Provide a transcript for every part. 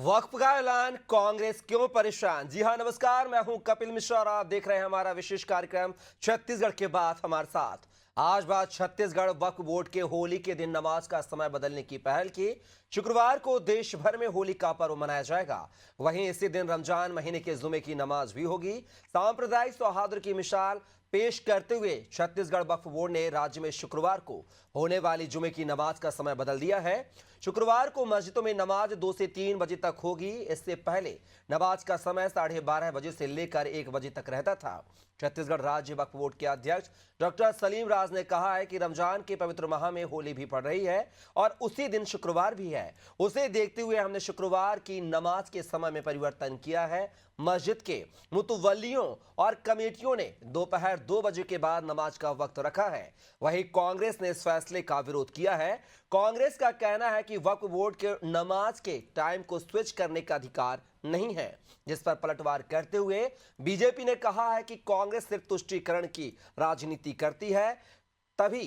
वक्फ का ऐलान, कांग्रेस क्यों परेशान। जी हां, नमस्कार, मैं हूं कपिल मिश्रा और आप देख रहे हैं हमारा विशेष कार्यक्रम छत्तीसगढ़ के बाद हमारे साथ। आज बात छत्तीसगढ़ वक्फ बोर्ड के होली के दिन नमाज का समय बदलने की पहल की। शुक्रवार को देश भर में होली का पर्व मनाया जाएगा। वहीं इसी दिन रमजान महीने के जुमे की नमाज भी होगी। सांप्रदायिक सौहार्द की मिसाल पेश करते हुए छत्तीसगढ़ वक्फ बोर्ड ने राज्य में शुक्रवार को होने वाली जुमे की नमाज का समय बदल दिया है। शुक्रवार को मस्जिदों में नमाज 2 से 3 बजे तक होगी। इससे पहले नमाज का समय 12:30 बजे से लेकर 1 बजे तक रहता था। छत्तीसगढ़ राज्य वक्फ बोर्ड के अध्यक्ष डॉक्टर सलीम राज ने कहा है कि रमजान के पवित्र माह में होली भी पड़ रही है और उसी दिन शुक्रवार भी है। उसे देखते हुए हमने शुक्रवार की नमाज के समय में परिवर्तन किया है। मस्जिद के मुतवल्लियों और कमेटियों ने दोपहर 2 बजे के बाद नमाज का वक्त रखा है। वहीं कांग्रेस ने इस फैसले का विरोध किया है। कांग्रेस का कहना है कि वक्फ बोर्ड के नमाज के टाइम को स्विच करने का अधिकार नहीं है, जिस पर पलटवार करते हुए बीजेपी ने कहा है कि कांग्रेस सिर्फ तुष्टीकरण की राजनीति करती है, तभी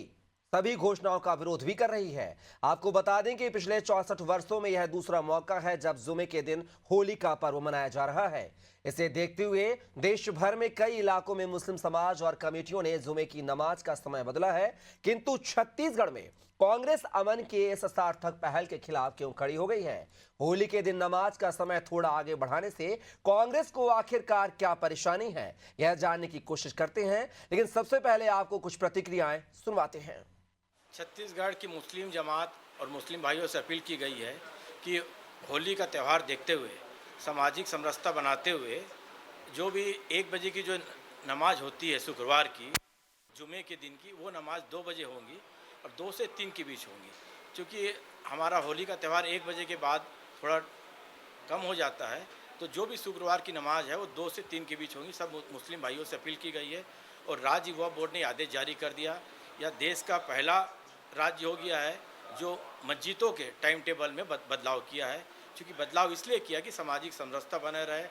सभी घोषणाओं का विरोध भी कर रही है। आपको बता दें कि पिछले 64 वर्षों में यह दूसरा मौका है जब जुमे के दिन होली का पर्व मनाया जा रहा है। इसे देखते हुए देश भर में कई इलाकों में मुस्लिम समाज और कमेटियों ने जुमे की नमाज का समय बदला है, किंतु छत्तीसगढ़ में कांग्रेस अमन के इस सार्थक पहल के खिलाफ क्यों खड़ी हो गई है। होली के दिन नमाज का समय थोड़ा आगे बढ़ाने से कांग्रेस को आखिरकार क्या परेशानी है, यह जानने की कोशिश करते हैं। लेकिन सबसे पहले आपको कुछ प्रतिक्रियाएं सुनवाते हैं। छत्तीसगढ़ की मुस्लिम जमात और मुस्लिम भाइयों से अपील की गई है कि होली का त्यौहार देखते हुए, सामाजिक समरसता बनाते हुए, जो भी 1 बजे की जो नमाज होती है शुक्रवार की, जुमे के दिन की, वो नमाज 2 बजे होंगी और 2 से 3 के बीच होंगी। क्योंकि हमारा होली का त्यौहार 1 बजे के बाद थोड़ा कम हो जाता है, तो जो भी शुक्रवार की नमाज है वो 2 से 3 के बीच होंगी। सब मुस्लिम भाइयों से अपील की गई है और राज्य वक्फ बोर्ड ने आदेश जारी कर दिया। यह देश का पहला राज्य हो गया है जो मस्जिदों के टाइम टेबल में बदलाव किया है। क्योंकि बदलाव इसलिए किया कि सामाजिक समरसता बने रहे,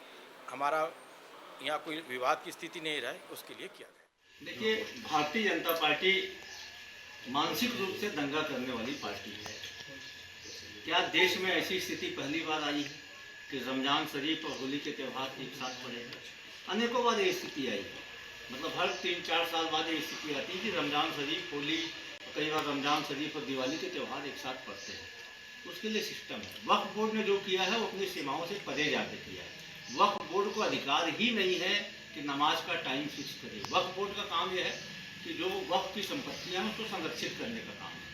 हमारा यहाँ कोई विवाद की स्थिति नहीं रहे, उसके लिए किया गया। देखिए, भारतीय जनता पार्टी मानसिक रूप से दंगा करने वाली पार्टी है। क्या देश में ऐसी स्थिति पहली बार आई है कि रमजान शरीफ और होली के त्यौहार एक साथ पड़े? अनेकों बार ये स्थिति आई है। मतलब हर 3-4 साल बाद ये स्थिति आती है कि रमजान शरीफ, होली, कई बार रमजान शरीफ और दिवाली के त्यौहार एक साथ पड़ते हैं। उसके लिए सिस्टम है। वक्फ बोर्ड ने जो किया है वो अपनी सीमाओं से परे जाके किया है। वक्फ बोर्ड को अधिकार ही नहीं है कि नमाज का टाइम फिक्स करे। वक्फ बोर्ड का काम यह है कि जो वक्फ की संपत्तियां हैं उसको संरक्षित करने का काम है।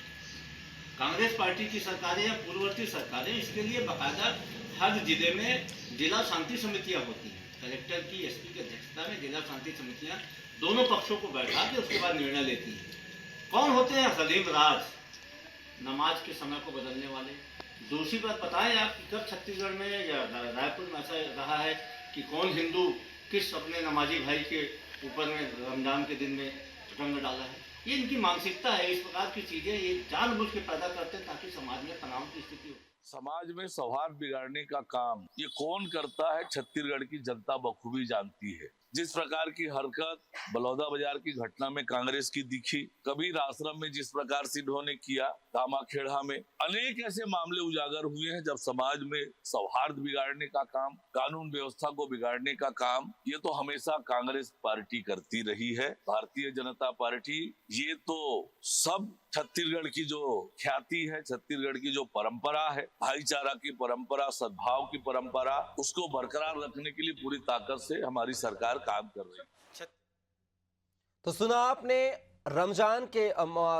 कांग्रेस पार्टी की सरकारें या पूर्ववर्ती सरकारें इसके लिए बाकायदा हर जिले में जिला शांति समितियां होती हैं। कलेक्टर की, एसपी की अध्यक्षता में जिला शांति समितियां दोनों पक्षों को बैठा के उसके बाद निर्णय लेती हैं। कौन होते हैं? सलीम राज, नमाज के समय को बदलने वाले। दूसरी बात बताएं आप कि कब छत्तीसगढ़ में या रायपुर में ऐसा रहा है कि कौन हिंदू किस अपने नमाजी भाई के ऊपर में रमजान के दिन में रंग डाला है? ये इनकी मानसिकता है। इस प्रकार की चीजें ये जानबूझ के पैदा करते हैं ताकि समाज में तनाव की स्थिति हो। समाज में सौहार्द बिगाड़ने का काम ये कौन करता है, छत्तीसगढ़ की जनता बखूबी जानती है। जिस प्रकार की हरकत बलौदा बाजार की घटना में कांग्रेस की दिखी, कबीर आश्रम में जिस प्रकार से इन्होंने किया, कामाखेड़ा में अनेक ऐसे मामले उजागर हुए हैं जब समाज में सौहार्द बिगाड़ने का काम, कानून व्यवस्था को बिगाड़ने का काम, ये तो हमेशा कांग्रेस पार्टी करती रही है। भारतीय जनता पार्टी ये तो सब छत्तीसगढ़ की जो ख्याति है, छत्तीसगढ़ की जो परंपरा है, भाईचारा की परंपरा, सद्भाव की परंपरा, उसको बरकरार रखने के लिए पूरी ताकत से हमारी सरकार काम कर रही है। तो सुना आपने, रमजान के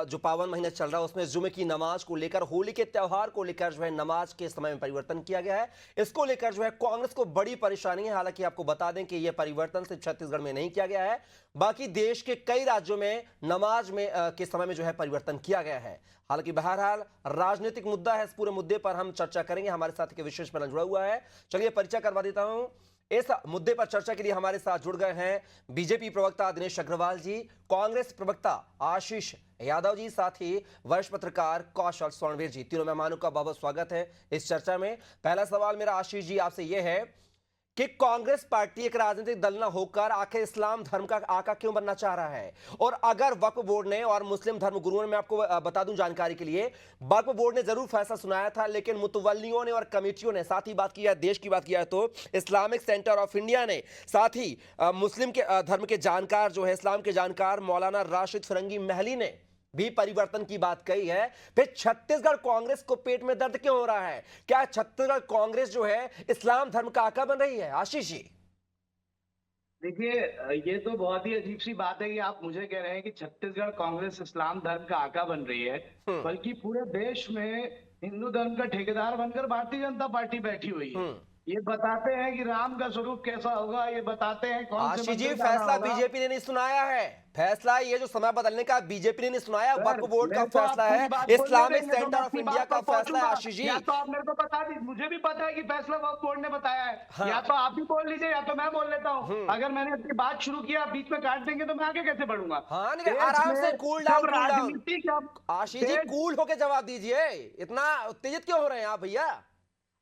जो पावन महीना चल रहा है उसमें जुमे की नमाज को लेकर, होली के त्यौहार को लेकर जो है नमाज के समय में परिवर्तन किया गया है। इसको लेकर जो है कांग्रेस को बड़ी परेशानी है। हालांकि आपको बता दें कि यह परिवर्तन सिर्फ छत्तीसगढ़ में नहीं किया गया है, बाकी देश के कई राज्यों में नमाज में के समय में जो है परिवर्तन किया गया है। हालांकि बहरहाल राजनीतिक मुद्दा है, इस पूरे मुद्दे पर हम चर्चा करेंगे। हमारे साथ एक विशेष पैनल जुड़ा हुआ है, चलिए परिचय करवा देता हूं। इस मुद्दे पर चर्चा के लिए हमारे साथ जुड़ गए हैं बीजेपी प्रवक्ता दिनेश अग्रवाल जी, कांग्रेस प्रवक्ता आशीष यादव जी, साथ ही वरिष्ठ पत्रकार कौशल स्वर्णवीर जी। तीनों मेहमानों का बहुत बहुत स्वागत है इस चर्चा में। पहला सवाल मेरा आशीष जी आपसे यह है कि कांग्रेस पार्टी एक राजनीतिक दल न होकर आखिर इस्लाम धर्म का आका क्यों बनना चाह रहा है। और अगर वक्फ बोर्ड ने और मुस्लिम धर्म गुरुओं ने, मैं आपको बता दूं जानकारी के लिए, वक्फ बोर्ड ने जरूर फैसला सुनाया था, लेकिन मुतवल्लियों ने और कमेटियों ने, साथ ही बात किया देश की बात किया तो इस्लामिक सेंटर ऑफ इंडिया ने, साथ ही मुस्लिम के धर्म के जानकार जो है, इस्लाम के जानकार मौलाना राशिद फिरंगी महली ने भी परिवर्तन की बात कही है। फिर छत्तीसगढ़ कांग्रेस को पेट में दर्द क्यों हो रहा है? क्या छत्तीसगढ़ कांग्रेस जो है इस्लाम धर्म का आका बन रही है? आशीष जी, देखिए, ये तो बहुत ही अजीब सी बात है कि आप मुझे कह रहे हैं कि छत्तीसगढ़ कांग्रेस इस्लाम धर्म का आका बन रही है, बल्कि पूरे देश में हिंदू धर्म का ठेकेदार बनकर भारतीय जनता पार्टी बैठी हुई है। ये बताते हैं कि राम का स्वरूप कैसा होगा, ये बताते हैं कौन से आशीष जी, मंदिर जाना फैसला होगा। बीजेपी ने नहीं सुनाया है। फैसला ये जो समय बदलने का बीजेपी ने नहीं सुनाया, सर, वक्फ बोर्ड का मेरे को आप फैसला पूरी है, बात बोलने इस्लामिक देंगे तो सेंटर मैं ऑफ अपनी इंडिया बात का पर फैसला है। पहुंचूंगा। आशीष जी, या तो आप मेरे को बता दीजिए, मुझे भी पता है कि फैसला वक्फ बोर्ड ने बताया है। हाँ। या तो आप ही बोल लीजिए या तो मैं बोल लेता हूँ। अगर मैंने अपनी बात शुरू किया, बीच में काट देंगे तो मैं आगे कैसे बढ़ूंगा? हाँ, नहीं, देश आराम में से कूल जब डाउन, कूल डाउन। राजनीति का आशीष जी, देश- कूल होके जवाब दीजिए, इतना उत्तेजित क्यों हो रहे हैं आप भैया?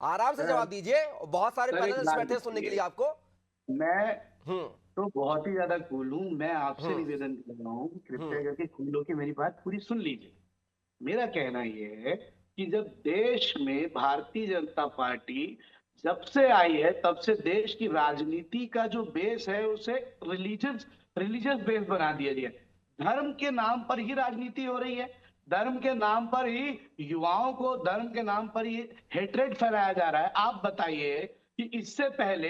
आराम से जवाब दीजिए, बहुत सारे सर, एक पैनलिस्ट बात बैठे हैं सुनने के लिए आपको। मैं हम्म तो बहुत ही ज्यादा कूल हूँ। मैं आपसे हम्म। निवेदन कर रहा हूँ कि कृपया करके कूल होकर मेरी बात पूरी सुन लीजिए। मेरा कहना यह है कि जब देश में भारतीय जनता पार्टी जब से आई है, तब से देश की राजनीति का जो बेस है उसे रिलीजियस बेस बना दिया गया। धर्म के नाम पर ही राजनीति हो रही है, धर्म के नाम पर ही युवाओं को, धर्म के नाम पर ही हेट्रेड फैलाया जा रहा है। आप बताइए कि इससे पहले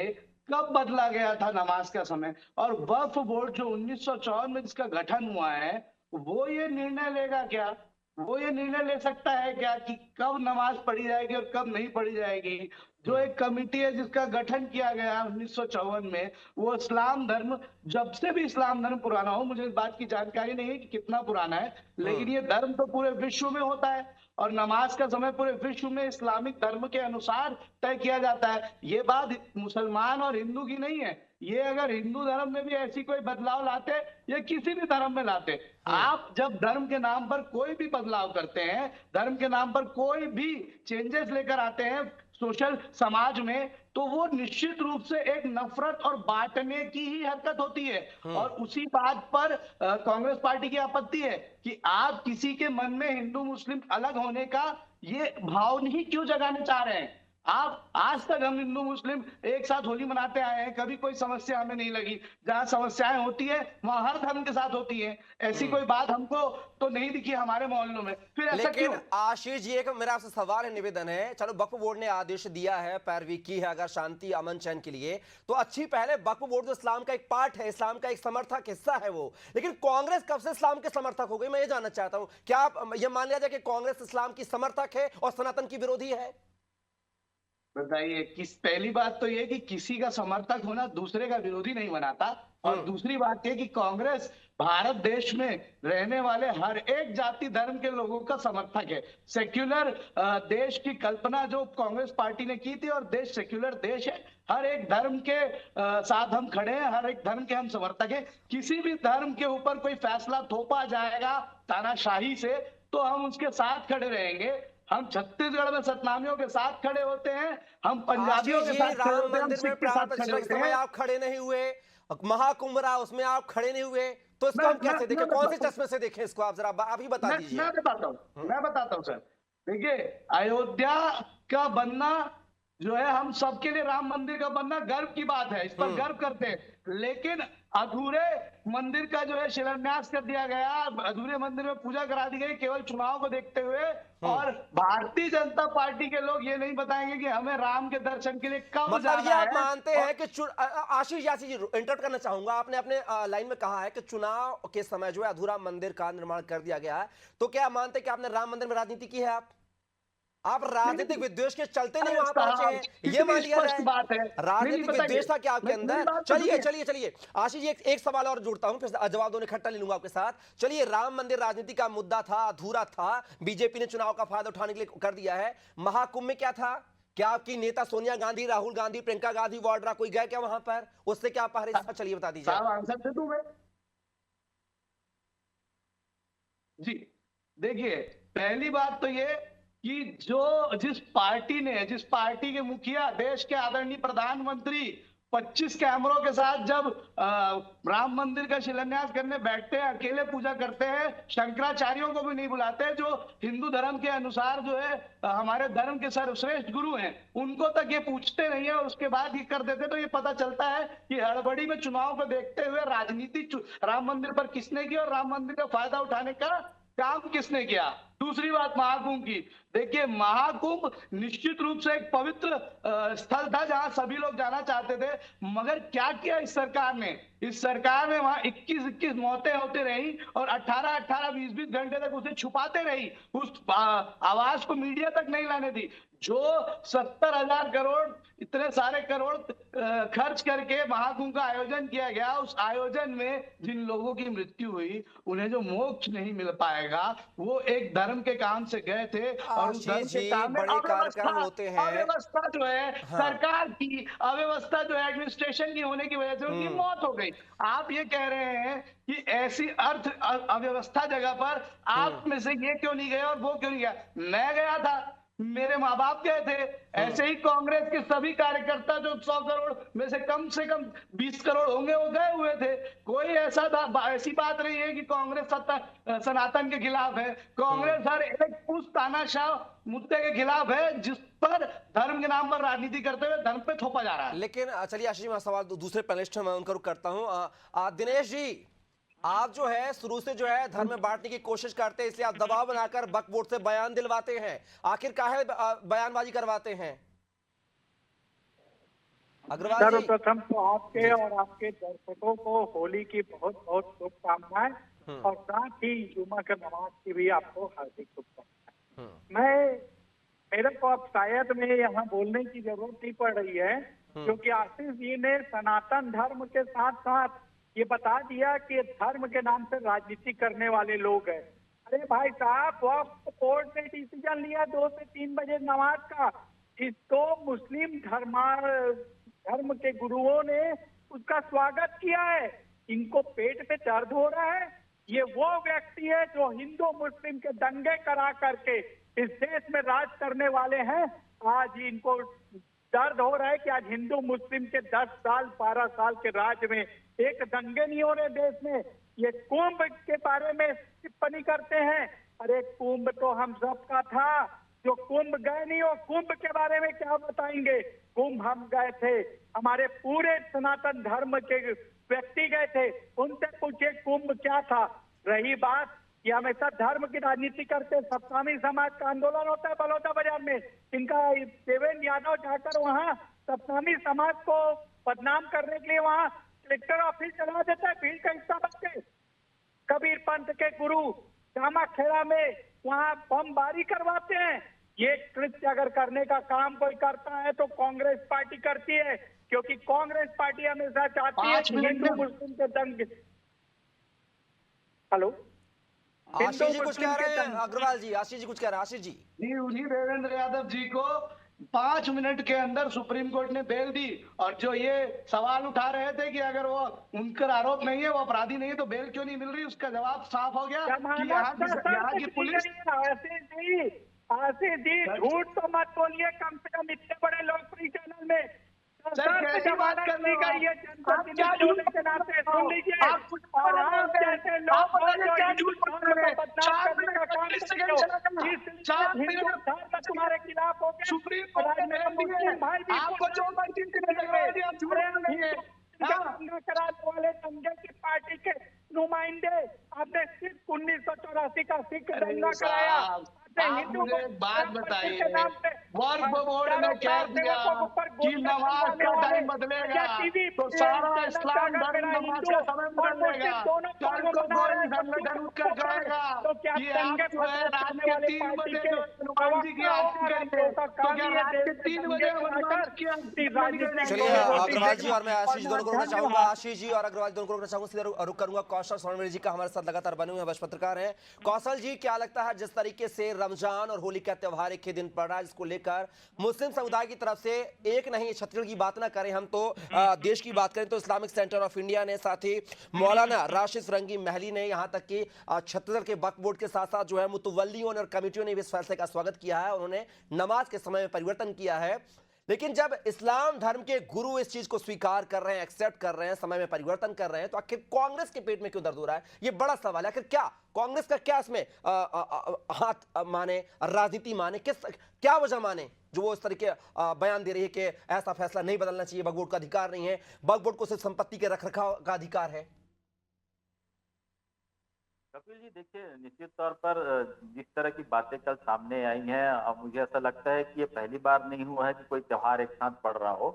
कब बदला गया था नमाज का समय? और वक्फ बोर्ड जो 1954 में जिसका गठन हुआ है, वो ये निर्णय लेगा क्या? वो ये निर्णय ले सकता है क्या कि कब नमाज पढ़ी जाएगी और कब नहीं पढ़ी जाएगी? जो एक कमिटी है जिसका गठन किया गया 1954 में, वो इस्लाम धर्म, जब से भी इस्लाम धर्म पुराना हो, मुझे इस बात की जानकारी नहीं है कि कितना पुराना है, लेकिन ये धर्म तो पूरे विश्व में होता है और नमाज का समय पूरे विश्व में इस्लामिक धर्म के अनुसार तय किया जाता है। ये बात मुसलमान और हिंदू की नहीं है। ये अगर हिंदू धर्म में भी ऐसी कोई बदलाव लाते या किसी भी धर्म में लाते, आप जब धर्म के नाम पर कोई भी बदलाव करते हैं, धर्म के नाम पर कोई भी चेंजेस लेकर आते हैं सोशल समाज में, तो वो निश्चित रूप से एक नफरत और बांटने की ही हरकत होती है। और उसी बात पर कांग्रेस पार्टी की आपत्ति है कि आप किसी के मन में हिंदू मुस्लिम अलग होने का ये भाव नहीं क्यों जगाने चाह रहे हैं? आप आज तक हम हिंदू मुस्लिम एक साथ होली मनाते आए हैं, कभी कोई समस्या हमें नहीं लगी। जहां समस्याएं होती है वहां हर धर्म के साथ होती है। ऐसी कोई बात हमको तो नहीं दिखी हमारे मोहल्लों में। फिर ऐसा क्यों? लेकिन आशीष जी, एक मेरा आपसे सवाल है, निवेदन है, चलो वक्फ बोर्ड ने आदेश दिया है, पैरवी की है अगर शांति अमन चैन के लिए, तो अच्छी पहले वक्फ बोर्ड जो इस्लाम का एक पार्ट है, इस्लाम का एक समर्थक हिस्सा है वो, लेकिन कांग्रेस कब से इस्लाम के समर्थक हो गई? मैं ये जानना चाहता हूं, क्या आप ये मान लिया जाए कि कांग्रेस इस्लाम की समर्थक है और सनातन की विरोधी है? बताइए, पहली बात तो ये कि किसी का समर्थक होना दूसरे का विरोधी नहीं बनाता। और दूसरी बात ये कि कांग्रेस भारत देश में रहने वाले हर एक जाति धर्म के लोगों का समर्थक है। सेक्युलर देश की कल्पना जो कांग्रेस पार्टी ने की थी, और देश सेक्युलर देश है, हर एक धर्म के साथ हम खड़े हैं, हर एक धर्म के हम समर्थक हैं। किसी भी धर्म के ऊपर कोई फैसला थोपा जाएगा तानाशाही से, तो हम उसके साथ खड़े रहेंगे। हम छत्तीसगढ़ में सतनामियों के साथ खड़े होते हैं, हम पंजाबियों के साथ खड़े होते हैं, हम सिख के साथ खड़े होते समय हैं। आप खड़े नहीं हुए, महाकुंभ रहा उसमें आप खड़े नहीं हुए, तो इसको हम कैसे देखें? कौन से चश्मे से देखें इसको? आप जरा आप ही बता दीजिए। मैं बताता हूँ सर। देखिए, अयोध्या का बनना जो है, हम सबके लिए राम मंदिर का बनना गर्व की बात है, इस पर गर्व करते हैं। लेकिन अधूरे मंदिर का जो है शिलान्यास कर दिया गया, अधूरे मंदिर में पूजा करा दी गई केवल चुनाव को देखते हुए। और भारतीय जनता पार्टी के लोग ये नहीं बताएंगे कि हमें राम के दर्शन के लिए कब मतलब ये जाना आप है। मानते हैं कि आशीष जी इंटरप्ट करना चाहूंगा, आपने अपने लाइन में कहा है कि चुनाव के समय जो है अधूरा मंदिर का निर्माण कर दिया गया है, तो क्या मानते हैं कि आपने राम मंदिर में राजनीति की है? आप राजनीतिक विद्वेष के चलते नहीं वहां पहुंचे हैं, ये मान लिया जाए? बात है, राजनीतिक विद्वेष था क्या आपके अंदर? चलिए चलिए चलिए चलिए आशीष जी, एक सवाल और जोड़ता हूं, फिर जवाब दोनों इकट्ठा ले लूंगा आपके साथ। चलिए, राम मंदिर राजनीति का मुद्दा था, अधूरा था, बीजेपी ने चुनाव का फायदा उठाने के लिए कर दिया है। महाकुंभ में क्या था? क्या आपकी नेता सोनिया गांधी, राहुल गांधी, प्रियंका गांधी, वाड्रा कोई गए क्या वहां पर? उससे क्या पहरे था? चलिए बता दीजिए। आंसर दे दूं मैं? जी, देखिए, पहली बात तो ये कि जिस पार्टी के मुखिया, देश के आदरणीय प्रधानमंत्री 25 कैमरों के साथ जब राम मंदिर का शिलान्यास करने बैठते हैं, अकेले पूजा करते हैं, शंकराचार्यों को भी नहीं बुलाते, जो हिंदू धर्म के अनुसार जो है हमारे धर्म के सर्वश्रेष्ठ गुरु हैं, उनको तक ये पूछते नहीं है और उसके बाद ये कर देते। तो ये पता चलता है कि हड़बड़ी में चुनाव को देखते हुए राजनीति राम मंदिर पर किसने की और राम मंदिर का फायदा उठाने का काम किसने किया। दूसरी बात महाकुंभ की, देखिए महाकुंभ निश्चित रूप से एक पवित्र स्थल था जहां सभी लोग जाना चाहते थे, मगर क्या किया इस सरकार ने? इस सरकार ने वहां 21-21 मौतें होती रही और 18-18, 20-20 घंटे तक उसे छुपाते रही, उस आवाज को मीडिया तक नहीं लाने दी। जो 70,000 करोड़, इतने सारे करोड़ खर्च करके महाकुंभ का आयोजन किया गया, उस आयोजन में जिन लोगों की मृत्यु हुई उन्हें जो मोक्ष नहीं मिल पाएगा, वो एक धर्म के काम से गए थे और उस धर्म के काम में बड़े कार्यक्रम होते हैं। अव्यवस्था जो है हाँ। सरकार की, अव्यवस्था जो है एडमिनिस्ट्रेशन की होने की वजह से उनकी मौत हो गई। आप ये कह रहे हैं कि ऐसी अव्यवस्था जगह पर आप में से ये क्यों नहीं गए और वो क्यों नहीं गया? मैं गया था, मेरे माँ बाप गए थे, ऐसे ही कांग्रेस के सभी कार्यकर्ता जो 100 करोड़ में से कम 20 करोड़ होंगे वो गए हुए थे। कोई ऐसी बात नहीं है कि कांग्रेस सनातन के खिलाफ है। कांग्रेस हर एक उस तानाशाह मुद्दे के खिलाफ है जिस पर धर्म के नाम पर राजनीति करते हुए धर्म पे थोपा जा रहा है। लेकिन चलिए आशीष जी, मैं सवाल दूसरे पैनलिस्ट मैं उनका रुख करता हूं। दिनेश जी, आप जो है शुरू से जो है धर्म में बांटने की कोशिश करते हैं, इसलिए आप दबाव बनाकर वक्फ बोर्ड से बयान दिलवाते हैं। आखिर काहे बयानबाजी करवाते हैं अग्रवाल जी? सर्वप्रथम तो आपके और आपके दर्शकों को होली की बहुत बहुत शुभकामनाएं और साथ ही जुमा के नमाज की भी आपको हार्दिक शुभकामनाएं। मेरे को अब शायद में यहाँ बोलने की जरूरत नहीं पड़ रही है, क्योंकि आशीष जी ने सनातन धर्म के साथ साथ ये बता दिया कि धर्म के नाम से राजनीति करने वाले लोग हैं। अरे भाई साहब, वक्फ बोर्ड ने डिसीजन लिया 2 से 3 बजे नमाज का, इसको मुस्लिम धर्म के गुरुओं ने उसका स्वागत किया है। इनको पेट पे दर्द हो रहा है। ये वो व्यक्ति है जो हिंदू मुस्लिम के दंगे करा करके इस देश में राज करने वाले हैं। आज इनको दर्द हो रहा है कि आज हिंदू मुस्लिम के 10 साल 12 साल के राज में एक दंगे नहीं हो रहे देश में। ये कुंभ के बारे में टिप्पणी करते हैं। अरे कुंभ तो हम सबका था, जो कुंभ गए नहीं हो कुंभ के बारे में क्या बताएंगे? कुंभ हम गए थे, हमारे पूरे सनातन धर्म के व्यक्ति गए थे, उनसे पूछे कुंभ क्या था। रही बात कि हमेशा धर्म की राजनीति करते, सप्तामी समाज का आंदोलन होता है बलौदा बाजार में, इनका देवेंद्र यादव जाकर वहाँ सप्तामी समाज को बदनाम करने के लिए वहाँ कलेक्टर ऑफिस चला देता है भीड़ का हिस्सा बन के। कबीर पंथ के गुरु श्यामा खेड़ा में वहाँ बमबारी करवाते हैं। ये कृत्य अगर करने का काम कोई करता है तो कांग्रेस पार्टी करती है, क्योंकि कांग्रेस पार्टी हमेशा चाहती है कि हिंदू मुस्लिम के दंगे। हेलो, आशीष जी कुछ कह रहे हैं? अग्रवाल जी, आशीष जी कुछ कह रहे हैं? आशीष जी, उन्हीं देवेंद्र यादव जी को 5 मिनट के अंदर सुप्रीम कोर्ट ने बेल दी, और जो ये सवाल उठा रहे थे कि अगर वो उनका आरोप नहीं है, वो अपराधी नहीं है, तो बेल क्यों नहीं मिल रही, उसका जवाब साफ हो गया कि यहाँ की पुलिस। आशीष जी झूठ तो मत बोलिए, कम से कम इतने बड़े लोकप्रिय चैनल में सर कैसी बात कर रही है? आप क्या झूठ के नाते सुन लीजिए। आप कुछ और आप जैसे लोग क्या झूठ बोल रहे हैं? 4 मिनट 25 सेकंड चला करना, 4 मिनट तुम्हारे खिलाफ हो गया। सुप्रीम कोर्ट ने मुस्लिम भाई भी आपको जो मर्जी की आप झूठ बोल रहे हैं। दंगा कराने वाले दंगे की पार्टी के नुमाइंदे, आपने सिर्फ 1984 का सिख दंगा कराया। आप मुझे एक बात बताइए, वक्फ बोर्ड ने कह दिया कि नमाज का टाइम बदलेगा तो सारा इस्लाम धर्म नमाज का समय बदलेगा, कल को कोई संगठन उत्तर जाएगा कि आप जो है रात के 3 बजे जो हनुमान जी की आरती करेंगे, तो क्या रात के 3 बजे हनुमान की आरती? चलिए अग्रवाल जी और मैं आशीष दोनों को रोकना चाहूंगा। आशीष जी और अग्रवाल दोनों को रोकना चाहूंगा, सीधा रुक करूंगा। कौशल सोनवणे जी का हमारे साथ लगातार बने हुए वरिष्ठ पत्रकार हैं। कौशल जी, क्या लगता है जिस तरीके से रमजान और होली का त्यौहार एक ही दिन पड़ रहा है, जिसको लेकर मुस्लिम समुदाय की तरफ से एक नहीं, छत्तीसगढ़ की बात ना करें हम तो देश की बात करें तो इस्लामिक सेंटर ऑफ इंडिया ने, साथ ही मौलाना राशिद फरंगी महली ने, यहां तक कि छत्तीसगढ़ के वक्फ बोर्ड के साथ साथ जो है मुतवल्लियों और कमेटियों ने भी इस फैसले का स्वागत किया है। उन्होंने नमाज के समय में परिवर्तन किया है। लेकिन जब इस्लाम धर्म के गुरु इस चीज को स्वीकार कर रहे हैं, एक्सेप्ट कर रहे हैं, समय में परिवर्तन कर रहे हैं, तो आखिर कांग्रेस के पेट में क्यों दर्द हो रहा है? ये बड़ा सवाल है। आखिर क्या कांग्रेस का क्या इसमें हाथ माने, राजनीति माने, क्या वजह माने जो वो इस तरह के बयान दे रही है कि ऐसा फैसला नहीं बदलना चाहिए, वक्फ बोर्ड का अधिकार नहीं है, वक्फ बोर्ड को सिर्फ संपत्ति के रखरखाव का अधिकार है? कपिल जी देखिए, निश्चित तौर पर जिस तरह की बातें कल सामने आई हैं, अब मुझे ऐसा लगता है कि ये पहली बार नहीं हुआ है कि कोई त्योहार एक साथ पड़ रहा हो।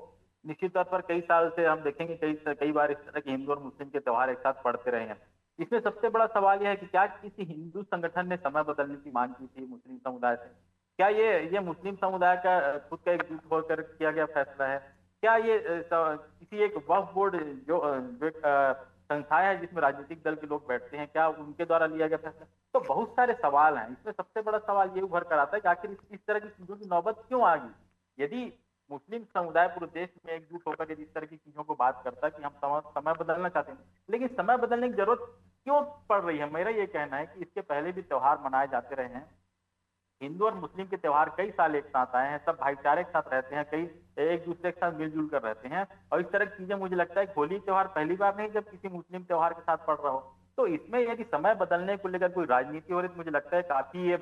निश्चित तौर पर कई साल से हम देखेंगे कई बार इस तरह के हिंदू और मुस्लिम के त्योहार एक साथ पड़ते रहे हैं। इसमें सबसे बड़ा सवाल यह है कि क्या किसी हिंदू संगठन ने समय बदलने की मांग की थी मुस्लिम समुदाय से? क्या ये मुस्लिम समुदाय का खुद का एकजुट होकर किया गया फैसला है? क्या ये किसी एक वक्फ बोर्ड जो संस्थाएं है जिसमें राजनीतिक दल के लोग बैठते हैं, क्या उनके द्वारा लिया गया फैसला? तो बहुत सारे सवाल हैं। इसमें सबसे बड़ा सवाल ये उभर कर आता है कि आखिर इस तरह की चीजों की नौबत क्यों आ गई? यदि मुस्लिम समुदाय पूरे देश में एकजुट होकर यदि इस तरह की चीजों को बात करता है कि हम समय बदलना चाहते हैं, लेकिन समय बदलने की जरूरत क्यों पड़ रही है? मेरा ये कहना है कि इसके पहले भी त्योहार मनाए जाते रहे हैं। हिंदू और मुस्लिम के त्योहार कई साल एक साथ आए हैं, सब भाईचारे के साथ रहते हैं, कई एक दूसरे के साथ मिलजुल कर रहते हैं। और इस तरह की चीजें मुझे लगता है होली त्योहार पहली बार नहीं जब किसी मुस्लिम त्योहार के साथ पड़ रहा हो। तो इसमें यदि समय बदलने को लेकर कोई राजनीति हो रही तो मुझे लगता है काफी ये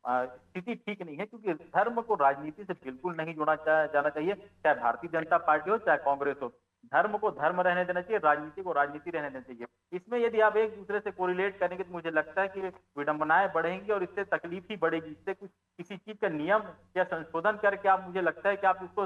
स्थिति ठीक नहीं है, क्योंकि धर्म को राजनीति से बिल्कुल नहीं जोड़ा जाना चाहिए, चाहे भारतीय जनता पार्टी हो चाहे कांग्रेस हो। धर्म को धर्म रहने देना चाहिए, राजनीति को राजनीति रहने देना चाहिए। इसमें यदि आप एक दूसरे से कोरिलेट करेंगे तो मुझे लगता है कि विडंबनाएं बढ़ेंगी और इससे तकलीफ ही बढ़ेगी। इससे कुछ किसी चीज का नियम या संशोधन करके आप, मुझे लगता है कि आप इसको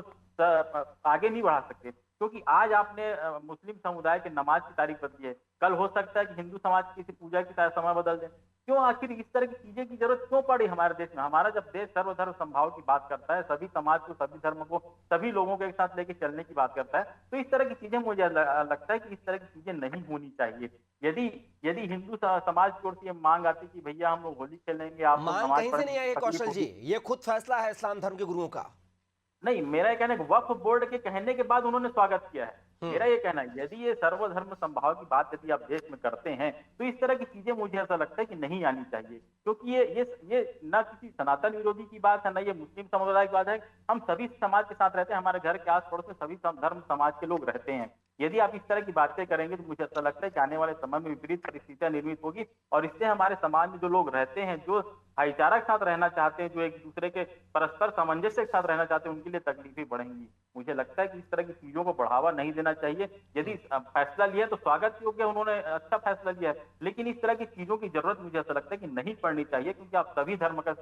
आगे नहीं बढ़ा सकते, क्योंकि आज आपने मुस्लिम समुदाय के नमाज की तारीख बदली है, कल हो सकता है कि हिंदू समाज की किसी पूजा की समय बदल दें। क्यों आखिर इस तरह की चीजें की जरूरत क्यों पड़ी हमारे देश में? हमारा जब देश सर्वधर्म समभाव की बात करता है, सभी समाज को, सभी धर्म को, सभी लोगों के एक साथ लेके चलने की बात करता है, तो इस तरह की चीजें मुझे लगता है कि इस तरह की चीजें नहीं होनी चाहिए। यदि हिंदू समाज की ओर से ये मांग आती कि भैया हम लोग होली खेलेंगे, आप मांग कहीं से नहीं आई है कौशल जी, ये खुद फैसला है इस्लाम धर्म के गुरुओं का। नहीं, मेरा ये कहना है कि वक्फ बोर्ड के कहने के बाद उन्होंने स्वागत किया है। मेरा ये कहना है यदि ये सर्वधर्म संभाव की बात यदि आप देश में करते हैं तो इस तरह की चीजें मुझे ऐसा लगता है कि नहीं आनी चाहिए, क्योंकि ये न किसी सनातन विरोधी की बात है, न ये मुस्लिम समुदाय की बात है। हम सभी समाज के साथ रहते हैं, हमारे घर के आस पड़ोस में सभी धर्म समाज के लोग रहते हैं। यदि आप इस तरह की बातें करेंगे तो मुझे ऐसा लगता है कि आने वाले समय में विपरीत परिस्थितियां निर्मित होगी और इससे हमारे समाज में जो लोग रहते हैं, जो भाईचारा के साथ रहना चाहते हैं, जो एक दूसरे के परस्पर सामंजस्य के साथ रहना चाहते हैं, उनके लिए तकलीफें बढ़ेंगी। मुझे लगता है कि इस तरह की चीजों को बढ़ावा नहीं देना चाहिए। यदि फैसला लिया तो स्वागत योग्य, उन्होंने अच्छा फैसला लिया है, लेकिन इस तरह की चीजों की जरूरत मुझे ऐसा लगता है कि नहीं पड़नी चाहिए, क्योंकि आप सभी धर्म का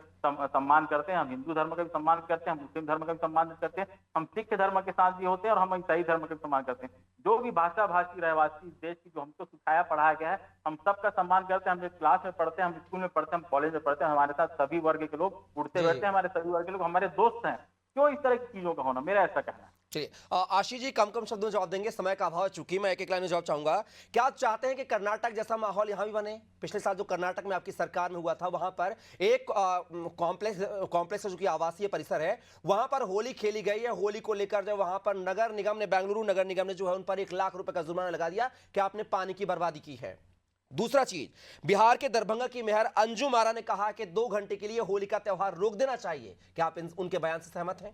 सम्मान करते हैं। हम हिंदू धर्म का भी सम्मान करते हैं, हम मुस्लिम धर्म का भी सम्मान करते हैं, हम सिख धर्म के साथ भी होते हैं और हम ईसाई धर्म का भी सम्मान करते हैं। जो भी भाषा भाषी रहवासी इस देश की जो हमको सिखाया पढ़ाया गया है, हम सबका सम्मान करते हैं। हम एक क्लास में पढ़ते हैं, हम स्कूल में पढ़ते हैं, हम कॉलेज में पढ़ते हैं, हमारे साथ सभी वर्ग के लोग उठते बैठते हैं, हमारे सभी वर्ग के लोग हमारे दोस्त हैं। क्यों इस तरह की चीजों का होना, मेरा ऐसा कहना है। चलिए आशीष जी, कम शब्दों में जवाब देंगे, समय का अभाव है, चूंकि मैं एक लाइन में जवाब चाहूंगा। क्या आप चाहते हैं कि कर्नाटक जैसा माहौल यहां भी बने? पिछले साल जो कर्नाटक में आपकी सरकार में हुआ था, वहां पर एक कॉम्प्लेक्स जो कि आवासीय परिसर है, वहां पर होली खेली गई है। होली को लेकर जो वहां पर नगर निगम ने, बेंगलुरु नगर निगम ने जो है उन पर 1 लाख रुपए का जुर्माना लगा दिया कि आपने पानी की बर्बादी की है। दूसरा चीज, बिहार के दरभंगा की मेयर अंजुम आरा ने कहा कि 2 घंटे के लिए होली का त्योहार रोक देना चाहिए। क्या आप उनके बयान से सहमत हैं?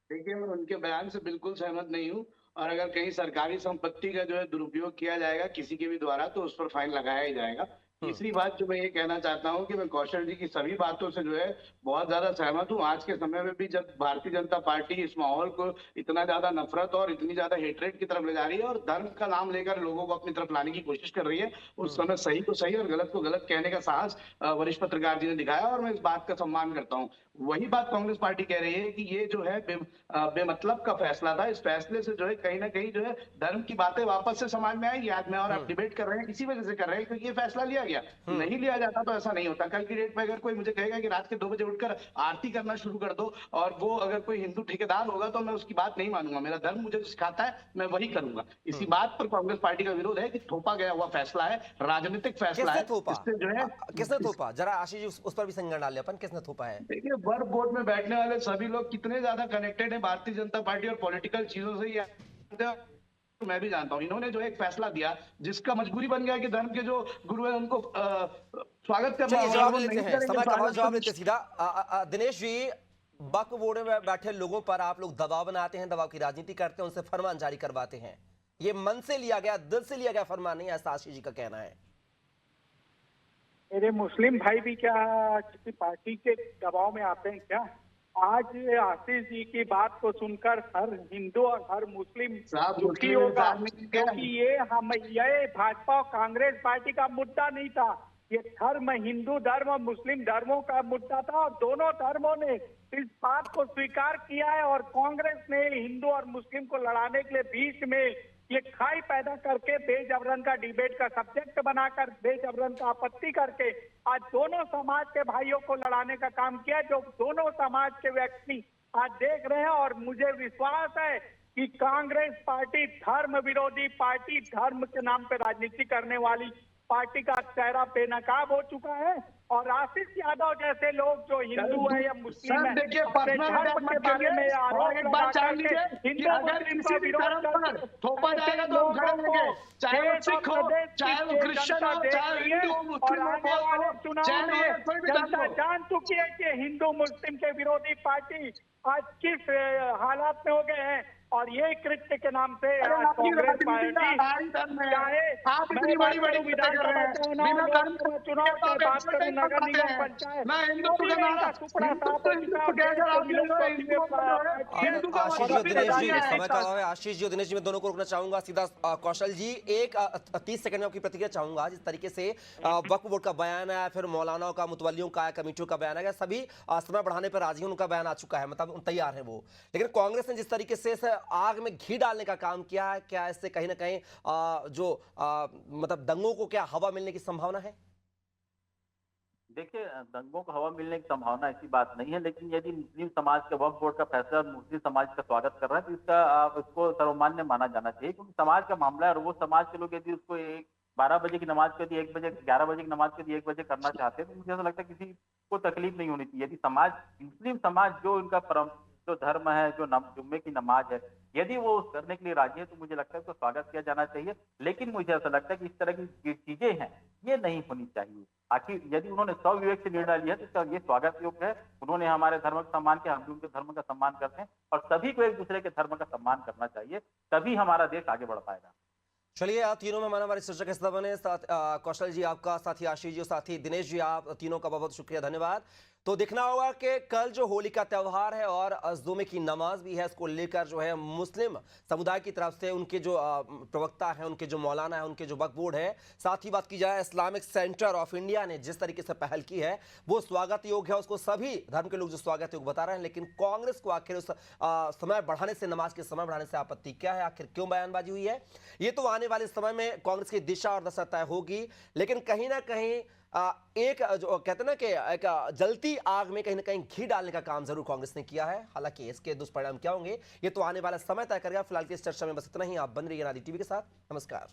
देखिए, मैं उनके बयान से बिल्कुल सहमत नहीं हूँ, और अगर कहीं सरकारी संपत्ति का जो है दुरुपयोग किया जाएगा किसी के भी द्वारा तो उस पर फाइन लगाया ही जाएगा। तीसरी बात जो मैं ये कहना चाहता हूँ कि मैं कौशल जी की सभी बातों से जो है बहुत ज्यादा सहमत हूँ। आज के समय में भी जब भारतीय जनता पार्टी इस माहौल को इतना ज्यादा नफरत और इतनी ज्यादा हेट्रेड की तरफ ले जा रही है और धर्म का नाम लेकर लोगों को अपनी तरफ लाने की कोशिश कर रही है, उस समय सही को सही और गलत को गलत कहने का साहस वरिष्ठ पत्रकार जी ने दिखाया और मैं इस बात का सम्मान करता हूँ। वही बात कांग्रेस पार्टी कह रही है कि ये जो है बेमतलब का फैसला था। इस फैसले से जो है कहीं ना कहीं जो है धर्म की बातें वापस से समाज में आएगी। आज में और आप डिबेट कर रहे हैं इसी वजह से कर रहे हैं क्योंकि ये फैसला लिया गया। नहीं लिया जाता तो ऐसा नहीं होता। कल की डेट में अगर कोई मुझे कहेगा कि रात के 2 बजे उठकर आरती करना शुरू कर दो और वो अगर कोई हिंदू ठेकेदार होगा तो मैं उसकी बात नहीं मानूंगा। मेरा धर्म मुझे सिखाता है, मैं वही करूंगा। इसी बात पर कांग्रेस पार्टी का विरोध है कि थोपा गया हुआ फैसला है, राजनीतिक फैसला है। इससे जो है किसने थोपा? जरा आशीष जी उस पर भी संज्ञान डाल ले अपन, किसने थोपा है? देखिए, वर्क बोर्ड में बैठने वाले सभी लोग कितने ज्यादा कनेक्टेड है भारतीय जनता पार्टी और पॉलिटिकल चीजों से ही मैं भी जानता हूँ। इन्होंने जो एक फैसला दिया जिसका मजबूरी बन गया कि धर्म के जो गुरु है उनको स्वागत करना। जवाब लेते हैं, समय का जवाब लेते सीधा। दिनेश जी, वक्फ बोर्ड में बैठे लोगों पर आप लोग दबाव बनाते हैं, दबाव की राजनीति करते हैं, उनसे फरमान जारी करवाते हैं। ये मन से लिया गया, दिल से लिया गया फरमान नहीं, ऐसा आशीष जी का कहना है। मेरे मुस्लिम भाई भी क्या किसी पार्टी के दबाव में आते हैं क्या? आज आशीष जी की बात को सुनकर हर हिंदू और हर मुस्लिम दुखी होगा, क्योंकि ये भाजपा और कांग्रेस पार्टी का मुद्दा नहीं था। ये धर्म, हिंदू धर्म और मुस्लिम धर्मों का मुद्दा था, और दोनों धर्मों ने इस बात को स्वीकार किया है। और कांग्रेस ने हिंदू और मुस्लिम को लड़ाने के लिए बीच में ये खाई पैदा करके बेजबरन का डिबेट का सब्जेक्ट बनाकर बेजबरन का आपत्ति करके आज दोनों समाज के भाइयों को लड़ाने का काम किया, जो दोनों समाज के व्यक्ति आज देख रहे हैं। और मुझे विश्वास है कि कांग्रेस पार्टी धर्म विरोधी पार्टी, धर्म के नाम पे राजनीति करने वाली पार्टी का चेहरा बेनकाब हो चुका है। और आशीष यादव जैसे लोग जो हिंदू है या मुस्लिम है, देखिए अपने धर्म के बारे में आरोप एक बात जान लगा लीजिए करके कि हिंदू अगर मुस्लिम किसी का भी विरोध धर्म पर थोपा जाएगा तो हम खड़े रहेंगे, चाहे वो सिख हो, चाहे वो क्रिश्चियन हो, चाहे वो हिंदू हो, मुस्लिम हो, बौद्ध हो, चुनाव जैन हो या कोई भी धर्म जनता हो। जान चुकी है कि हिंदू मुस्लिम के विरोधी पार्टी आज किस हालात में हो गए हैं। और ये कृत्य के नाम से आज कांग्रेस पार्टी चाहे आप इतनी बड़ी बड़ी बातें कर रहे हैं, बिना धर्म के चुनाव की बात करूं, नगर निगम पंचायत, मैं हिंदुत्व का नारा टुकड़ा साफ हो चुका आशीष जी और दिनेश जी, समय का अभाव है। आशीष जी और दिनेश जी, मैं दोनों को रोकना चाहूंगा। सीधा कौशल जी, एक 30 सेकंड में आपकी प्रतिक्रिया चाहूंगा। जिस तरीके से वक्फ बोर्ड का बयान आया, फिर मौलानाओं का, मुतवल्लियों का, कमेटियों का बयान आया, सभी समय बढ़ाने पर राजी हैं, उनका बयान आ चुका है, मतलब तैयार है वो। लेकिन कांग्रेस ने जिस तरीके से आग में घी डालने का काम किया है, क्या इससे कहीं ना कहीं मतलब दंगों को क्या हवा मिलने की संभावना है? देखिए, दंगों को हवा मिलने की संभावना ऐसी बात नहीं है, लेकिन यदि मुस्लिम समाज के वक्फ बोर्ड का फैसला मुस्लिम समाज का स्वागत कर रहे हैं तो इसको सर्वमान्य माना जाना चाहिए, क्योंकि समाज का मामला है। और वो समाज के लोग यदि उसको 12 बजे की नमाज को यदि 1 बजे, 11 बजे की नमाज को यदि 1 बजे करना चाहते हैं तो मुझे ऐसा लगता है किसी को तकलीफ नहीं होनी चाहिए। यदि समाज, मुस्लिम समाज जो इनका जो धर्म है, जो जुम्मे की नमाज है, यदि वो करने के लिए राजी है तो मुझे लगता है उसका स्वागत किया जाना चाहिए। लेकिन मुझे ऐसा लगता है कि इस तरह की चीजें हैं ये नहीं होनी चाहिए। आखिर यदि उन्होंने स्वविवेक से निर्णय लिया तो इसका ये स्वागत योग्य है। उन्होंने हमारे धर्म का सम्मान किया, हम भी उनके धर्म का सम्मान करते हैं, और सभी को एक दूसरे के धर्म का सम्मान करना चाहिए, तभी हमारा देश आगे बढ़ पाएगा। चलिए, आप तीनों मेहमान हमारे चर्चा के हिस्सा बने। साथ कौशल जी आपका, साथी आशीष जी, साथी दिनेश जी, आप तीनों का बहुत बहुत शुक्रिया, धन्यवाद। तो देखना होगा कि कल जो होली का त्यौहार है और जुमे की नमाज भी है, इसको लेकर जो है मुस्लिम समुदाय की तरफ से उनके जो प्रवक्ता हैं, उनके जो मौलाना है, उनके जो वक्फ बोर्ड है, साथ ही बात की जाए इस्लामिक सेंटर ऑफ इंडिया ने जिस तरीके से पहल की है वो स्वागत योग्य है। उसको सभी धर्म के लोग जो स्वागत योग्य बता रहे हैं। लेकिन कांग्रेस को आखिर उस समय बढ़ाने से, नमाज के समय बढ़ाने से आपत्ति क्या है, आखिर क्यों बयानबाजी हुई है, ये तो आने वाले समय में कांग्रेस की दिशा और दशा तय होगी। लेकिन कहीं ना कहीं एक जो कहते हैं ना कि एक जलती आग में कहीं ना कहीं घी डालने का काम जरूर कांग्रेस ने किया है। हालांकि इसके दुष्परिणाम क्या होंगे ये तो आने वाला समय तय करेगा। फिलहाल की इस चर्चा में बस इतना ही। आप बन रहिए नारी टीवी के साथ। नमस्कार।